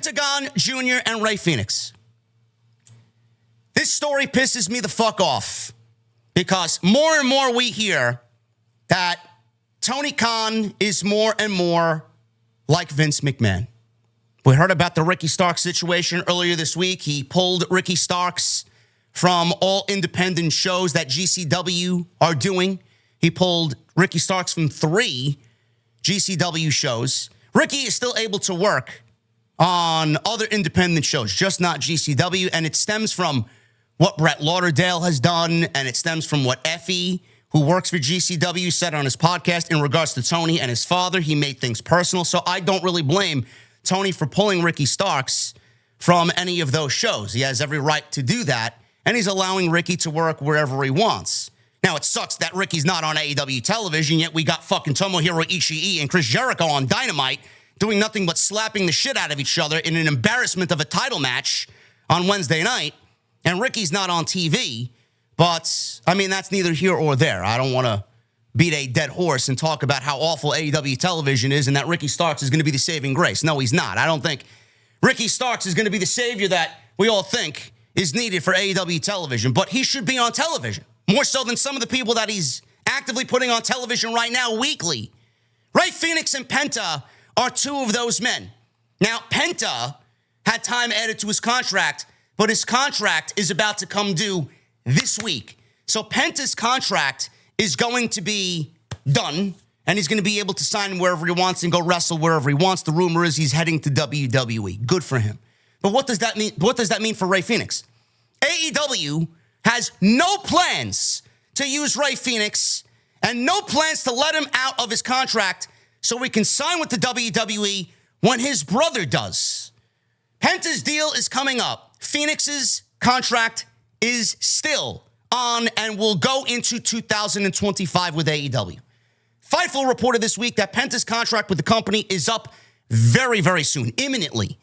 Pentagon Jr. and Rey Fenix. This story pisses me the fuck off because more and more we hear that Tony Khan is more and more like Vince McMahon. We heard about the Ricky Starks situation earlier this week. He pulled Ricky Starks from all independent shows that GCW are doing. He pulled Ricky Starks from 3 GCW shows. Ricky is still able to work on other independent shows, just not GCW, and it stems from what Brett Lauderdale has done, and it stems from what Effie, who works for GCW, said on his podcast in regards to Tony and his father. He made things personal, so I don't really blame Tony for pulling Ricky Starks from any of those shows. He has every right to do that, and he's allowing Ricky to work wherever he wants. Now, it sucks that Ricky's not on AEW television, yet we got fucking Tomohiro Ishii and Chris Jericho on Dynamite doing nothing but slapping the shit out of each other in an embarrassment of a title match on Wednesday night, and Ricky's not on TV. But, I mean, that's neither here or there. I don't want to beat a dead horse and talk about how awful AEW television is and that Ricky Starks is going to be the saving grace. No, he's not. I don't think Ricky Starks is going to be the savior that we all think is needed for AEW television, but he should be on television, more so than some of the people that he's actively putting on television right now weekly. Rey Fenix and Penta are 2 of those men. Now, Penta had time added to his contract, but his contract is about to come due this week. So Penta's contract is going to be done, and he's going to be able to sign wherever he wants and go wrestle wherever he wants. The rumor is he's heading to WWE. Good for him. But what does that mean? What does that mean for Rey Fenix? AEW has no plans to use Rey Fenix and no plans to let him out of his contract so he can sign with the WWE when his brother does. Penta's deal is coming up. Phoenix's contract is still on and will go into 2025 with AEW. Fightful reported this week that Penta's contract with the company is up very, very soon, imminently.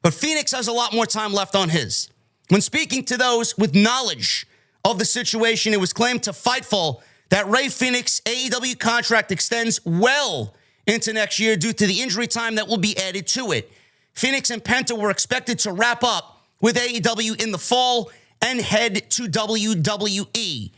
But Phoenix has a lot more time left on his. When speaking to those with knowledge of the situation, it was claimed to Fightful that Rey Fenix AEW contract extends well into next year due to the injury time that will be added to it. Phoenix and Penta were expected to wrap up with AEW in the fall and head to WWE.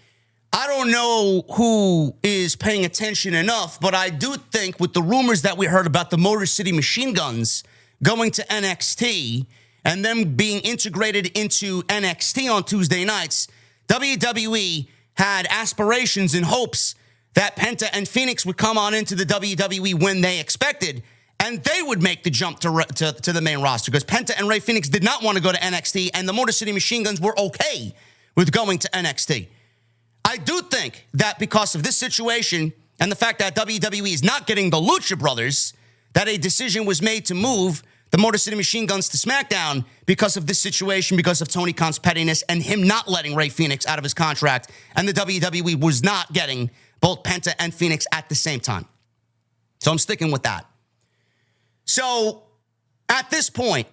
I don't know who is paying attention enough, but I do think with the rumors that we heard about the Motor City Machine Guns going to NXT and them being integrated into NXT on Tuesday nights, WWE had aspirations and hopes that Penta and Phoenix would come on into the WWE when they expected, and they would make the jump to the main roster because Penta and Rey Fenix did not want to go to NXT, and the Motor City Machine Guns were okay with going to NXT. I do think that because of this situation and the fact that WWE is not getting the Lucha Brothers, that a decision was made to move the Motor City Machine Guns to SmackDown because of this situation, because of Tony Khan's pettiness and him not letting Rey Fenix out of his contract, and the WWE was not getting both Penta and Phoenix at the same time. So I'm sticking with that. So at this point,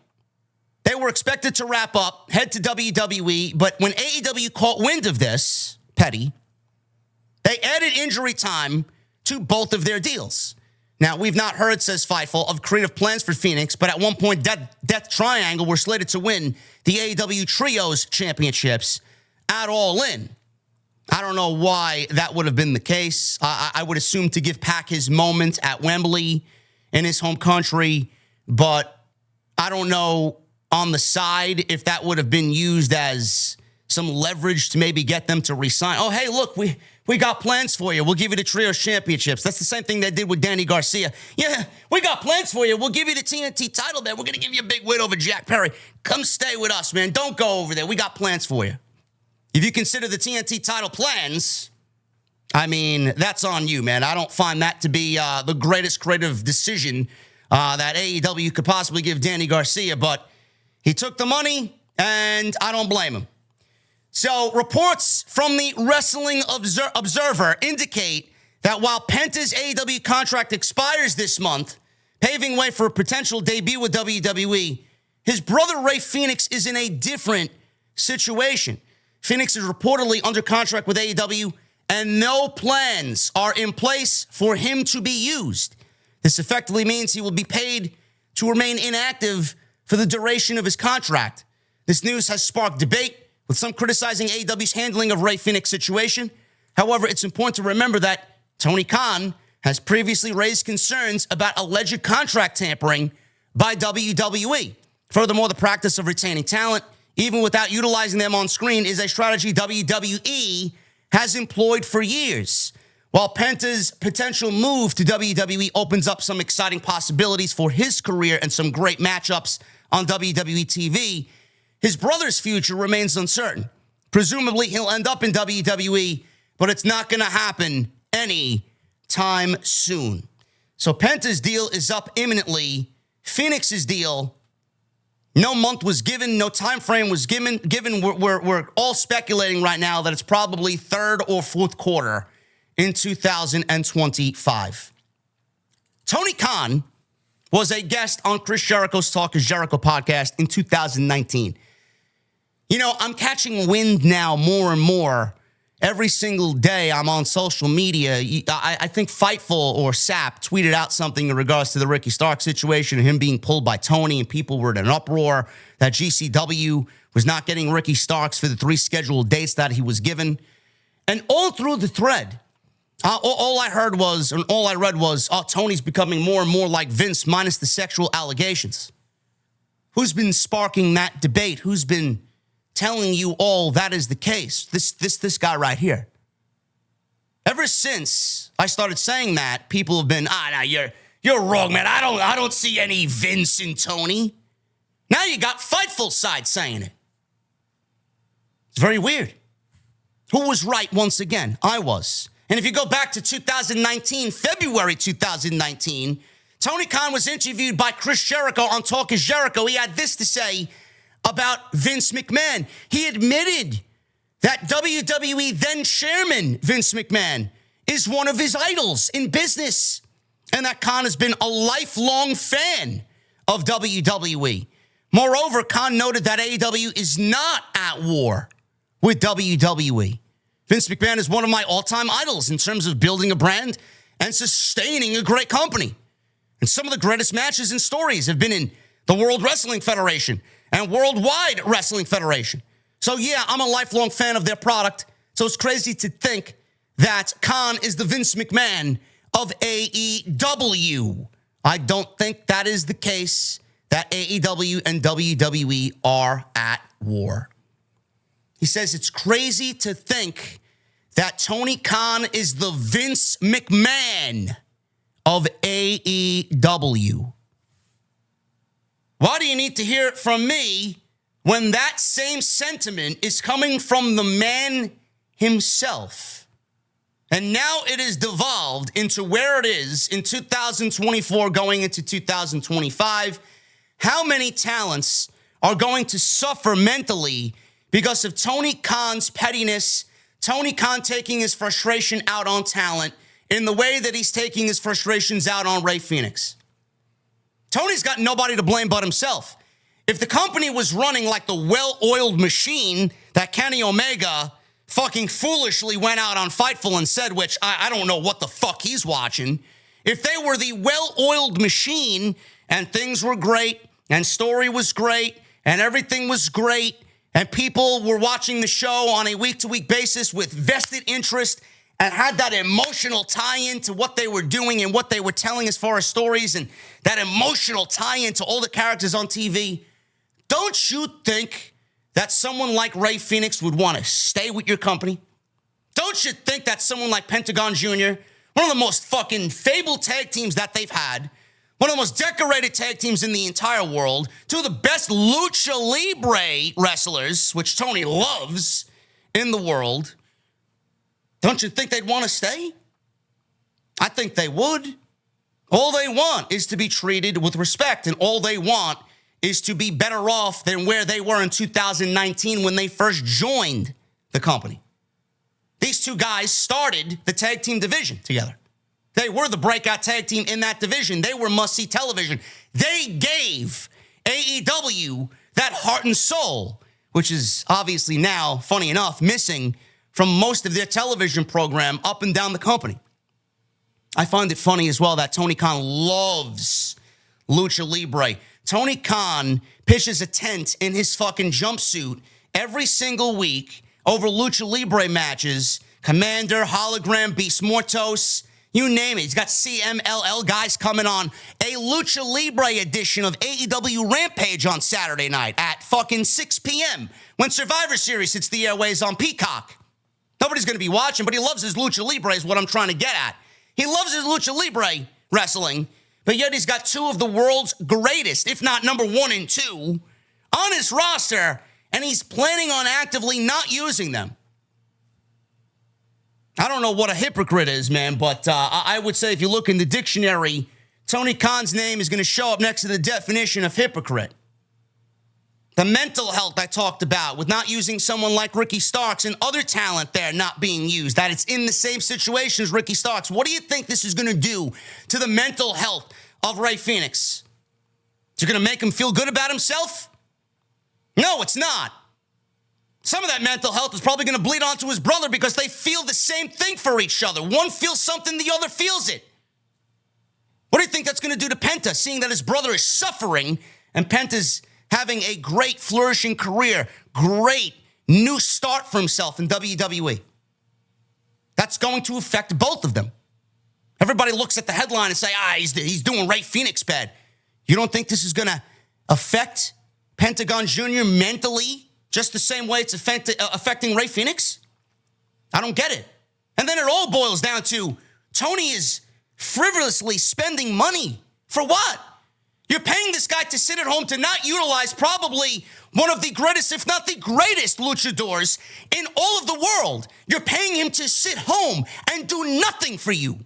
they were expected to wrap up, head to WWE, but when AEW caught wind of this, petty, they added injury time to both of their deals. Now, we've not heard, says Fightful, of creative plans for Phoenix, but at one point, Death Triangle were slated to win the AEW Trios Championships at All In. I don't know why that would have been the case. I would assume to give Pac his moment at Wembley in his home country, but I don't know on the side if that would have been used as some leverage to maybe get them to resign. Oh, hey, look, we got plans for you. We'll give you the Trios Championships. That's the same thing they did with Danny Garcia. Yeah, we got plans for you. We'll give you the TNT title, man. We're going to give you a big win over Jack Perry. Come stay with us, man. Don't go over there. We got plans for you. If you consider the TNT title plans, I mean, that's on you, man. I don't find that to be the greatest creative decision that AEW could possibly give Danny Garcia, but he took the money, and I don't blame him. So reports from the Wrestling Observer indicate that while Penta's AEW contract expires this month, paving way for a potential debut with WWE, his brother Rey Fenix is in a different situation. Phoenix is reportedly under contract with AEW, and no plans are in place for him to be used. This effectively means he will be paid to remain inactive for the duration of his contract. This news has sparked debate, with some criticizing AEW's handling of Rey Fenix' situation. However, it's important to remember that Tony Khan has previously raised concerns about alleged contract tampering by WWE. Furthermore, the practice of retaining talent, even without utilizing them on screen, is a strategy WWE has employed for years. While Penta's potential move to WWE opens up some exciting possibilities for his career and some great matchups on WWE TV, his brother's future remains uncertain. Presumably, he'll end up in WWE, but it's not going to happen anytime soon. So Penta's deal is up imminently. Phoenix's deal, no month was given, no time frame was given. We're all speculating right now that it's probably third or fourth quarter in 2025. Tony Khan was a guest on Chris Jericho's Talk is Jericho podcast in 2019. You know, I'm catching wind now more and more. Every single day I'm on social media. I think Fightful or SAP tweeted out something in regards to the Ricky Starks situation and him being pulled by Tony, and people were in an uproar that GCW was not getting Ricky Starks for the 3 scheduled dates that he was given. And all through the thread, all I heard was, and all I read was, oh, Tony's becoming more and more like Vince minus the sexual allegations. Who's been sparking that debate? Who's been telling you all that is the case? This guy right here. Ever since I started saying that, people have been, no, you're wrong, man. I don't see any Vince in Tony. Now you got Fightful side saying it. It's very weird. Who was right once again? I was. And if you go back to 2019, February 2019, Tony Khan was interviewed by Chris Jericho on Talk is Jericho. He had this to say about Vince McMahon. He admitted that WWE then chairman Vince McMahon is one of his idols in business, and that Khan has been a lifelong fan of WWE. Moreover, Khan noted that AEW is not at war with WWE. Vince McMahon is one of my all-time idols in terms of building a brand and sustaining a great company. And some of the greatest matches and stories have been in the World Wrestling Federation and Worldwide Wrestling Federation. So yeah, I'm a lifelong fan of their product. So it's crazy to think that Khan is the Vince McMahon of AEW. I don't think that is the case, that AEW and WWE are at war. He says it's crazy to think that Tony Khan is the Vince McMahon of AEW. Why do you need to hear it from me when that same sentiment is coming from the man himself? And now it is devolved into where it is in 2024 going into 2025. How many talents are going to suffer mentally because of Tony Khan's pettiness, Tony Khan taking his frustration out on talent in the way that he's taking his frustrations out on Rey Fenix? Tony's got nobody to blame but himself. If the company was running like the well-oiled machine that Kenny Omega fucking foolishly went out on Fightful and said, which I don't know what the fuck he's watching. If they were the well-oiled machine and things were great and story was great and everything was great and people were watching the show on a week-to-week basis with vested interest and had that emotional tie-in to what they were doing and what they were telling as far as stories and that emotional tie-in to all the characters on TV, don't you think that someone like Rey Fenix would want to stay with your company? Don't you think that someone like Pentagon Jr., one of the most fucking fabled tag teams that they've had, one of the most decorated tag teams in the entire world, two of the best Lucha Libre wrestlers, which Tony loves, in the world, don't you think they'd want to stay? I think they would. All they want is to be treated with respect, and all they want is to be better off than where they were in 2019 when they first joined the company. These two guys started the tag team division together. They were the breakout tag team in that division. They were must-see television. They gave AEW that heart and soul, which is obviously now, funny enough, missing from most of their television program up and down the company. I find it funny as well that Tony Khan loves Lucha Libre. Tony Khan pitches a tent in his fucking jumpsuit every single week over Lucha Libre matches, Commander, Hologram, Beast Mortos, you name it. He's got CMLL guys coming on a Lucha Libre edition of AEW Rampage on Saturday night at fucking 6 p.m. when Survivor Series hits the airways on Peacock. Nobody's going to be watching, but he loves his Lucha Libre is what I'm trying to get at. He loves his Lucha Libre wrestling, but yet he's got two of the world's greatest, if not number 1 and 2, on his roster, and he's planning on actively not using them. I don't know what a hypocrite is, man, but I would say if you look in the dictionary, Tony Khan's name is going to show up next to the definition of hypocrite. The mental health I talked about with not using someone like Ricky Starks and other talent there not being used, that it's in the same situation as Ricky Starks. What do you think this is going to do to the mental health of Rey Fenix? Is it going to make him feel good about himself? No, it's not. Some of that mental health is probably going to bleed onto his brother because they feel the same thing for each other. One feels something, the other feels it. What do you think that's going to do to Penta, seeing that his brother is suffering and Penta's having a great, flourishing career, great new start for himself in WWE? That's going to affect both of them. Everybody looks at the headline and say, he's doing Rey Fenix bad. You don't think this is going to affect Pentagon Jr. mentally just the same way it's affecting Rey Fenix? I don't get it. And then it all boils down to Tony is frivolously spending money. For what? You're paying this guy to sit at home to not utilize probably one of the greatest, if not the greatest luchadors in all of the world. You're paying him to sit home and do nothing for you.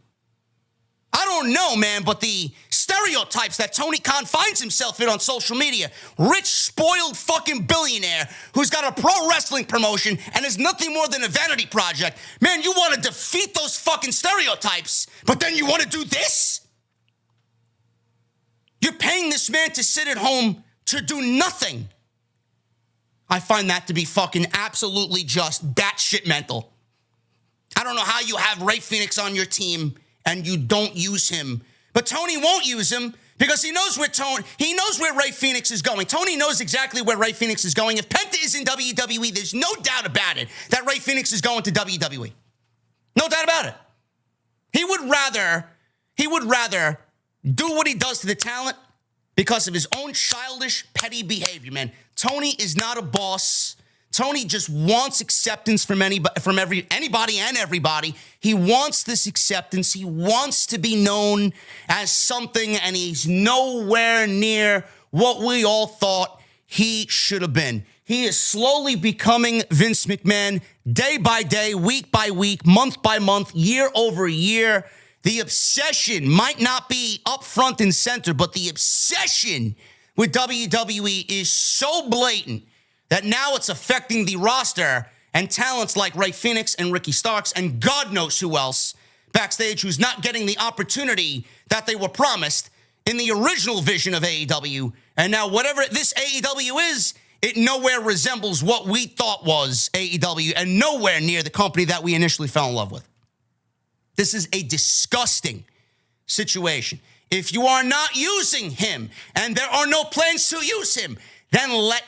I don't know, man, but the stereotypes that Tony Khan finds himself in on social media, rich, spoiled fucking billionaire who's got a pro wrestling promotion and is nothing more than a vanity project. Man, you want to defeat those fucking stereotypes, but then you want to do this? You're paying this man to sit at home to do nothing. I find that to be fucking absolutely just batshit mental. I don't know how you have Rey Fenix on your team and you don't use him. But Tony won't use him because he knows where Rey Fenix is going. Tony knows exactly where Rey Fenix is going. If Penta is in WWE, there's no doubt about it that Rey Fenix is going to WWE. No doubt about it. He would rather do what he does to the talent because of his own childish, petty behavior, man. Tony is not a boss. Tony just wants acceptance from anybody and everybody. He wants this acceptance. He wants to be known as something, and he's nowhere near what we all thought he should have been. He is slowly becoming Vince McMahon day by day, week by week, month by month, year over year. The obsession might not be up front and center, but the obsession with WWE is so blatant that now it's affecting the roster and talents like Rey Fenix and Ricky Starks and God knows who else backstage who's not getting the opportunity that they were promised in the original vision of AEW. And now whatever this AEW is, it nowhere resembles what we thought was AEW and nowhere near the company that we initially fell in love with. This is a disgusting situation. If you are not using him and there are no plans to use him, then let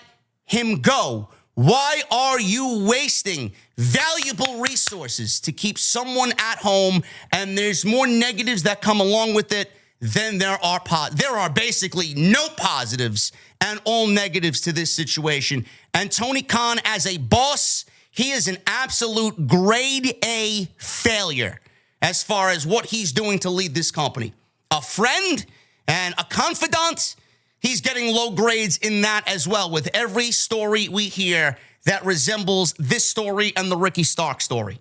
him go. Why are you wasting valuable resources to keep someone at home and there's more negatives that come along with it than there are basically no positives and all negatives to this situation. And Tony Khan as a boss, he is an absolute grade A failure as far as what he's doing to lead this company. A friend and a confidant, he's getting low grades in that as well with every story we hear that resembles this story and the Ricky Stark story.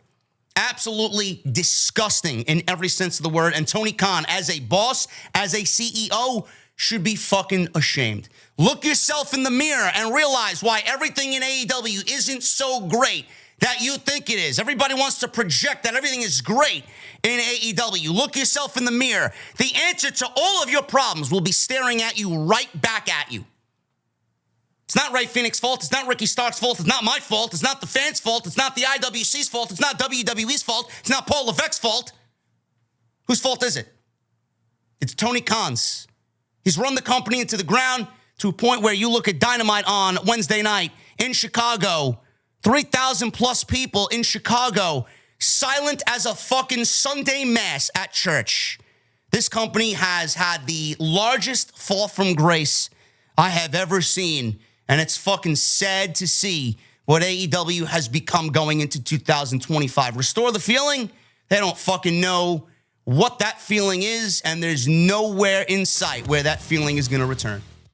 Absolutely disgusting in every sense of the word. And Tony Khan, as a boss, as a CEO, should be fucking ashamed. Look yourself in the mirror and realize why everything in AEW isn't so great that you think it is. Everybody wants to project that everything is great in AEW. Look yourself in the mirror. The answer to all of your problems will be staring at you right back at you. It's not Rey Fenix's fault. It's not Ricky Stark's fault. It's not my fault. It's not the fans' fault. It's not the IWC's fault. It's not WWE's fault. It's not Paul Levesque's fault. Whose fault is it? It's Tony Khan's. He's run the company into the ground. to a point where you look at Dynamite on Wednesday night in Chicago, 3,000 plus people in Chicago, silent as a fucking Sunday mass at church. This company has had the largest fall from grace I have ever seen, and it's fucking sad to see what AEW has become going into 2025. Restore the feeling? They don't fucking know what that feeling is, and there's nowhere in sight where that feeling is going to return.